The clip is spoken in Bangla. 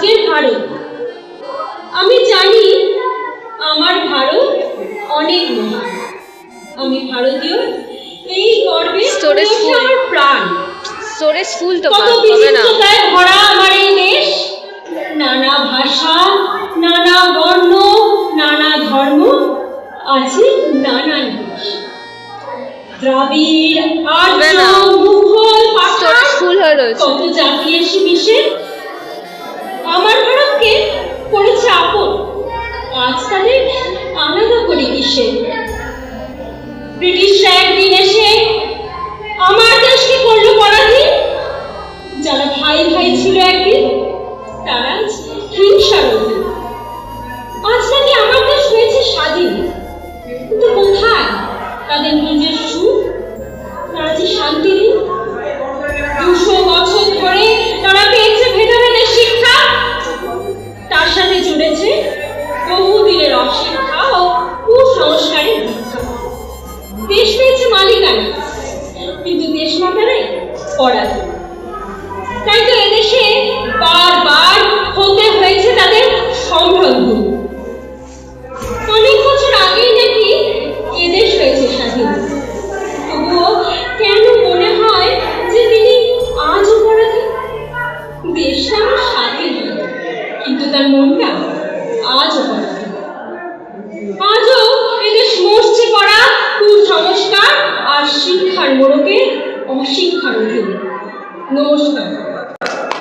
আজকের ভারত। আমি জানি আমার ভারত অনেক মহান। আমি ভারতীয়, এই গর্বে আমার প্রাণ। কত বিচিত্রতায় ভরা আমার এই দেশ, নানা ভাষা, নানা বর্ণ, নানা ধর্ম, আছে নানান দেশ। দ্রাবিড়, আর্য, মুঘল, পাঠান, কত জাতি এসে মিশে আমার ভারতকে করেছে আপন। আজ তাদের আলাদা করে কিসে? ব্রিটিশরা একদিন এসে আমার দেশকে করলো পরাধীন। যারা ভাই ভাই ছিল একদিন, তারা হিংসার অধীন। আজ নাকি আমার দেশ হয়েছে স্বাধীন, কিন্তু কোথায় তাদের নিজের সুখ? তারা যে শান্তি নেই। 200 বছর ধরে তারা পেয়েছে ভেদাভেদের শিক্ষা, তার সাথে জুড়েছে বহুদিনের অশিক্ষা ও কুসংস্কারের দীক্ষা। দেশ পেয়েছে মালিকানা, কিন্তু দেশ মাতারাই পরাধীন। তাই তো এদেশে বারবার হতে হয়েছে তাদের সম্ভ্রান্ত। অনেক বছর আগেই নাকি এদেশ হয়েছে স্বাধীন, তবুও কেন মনে হয় যে তিনি আজও পরাধীন? দেশটা আমার স্বাধীন, কিন্তু তার মনটা আজও পরাধীন। আজও এদেশ মরছে করা কুসংস্কার আর শিক্ষার মোড়কে অশিক্ষার অধীনে। নমস্কার।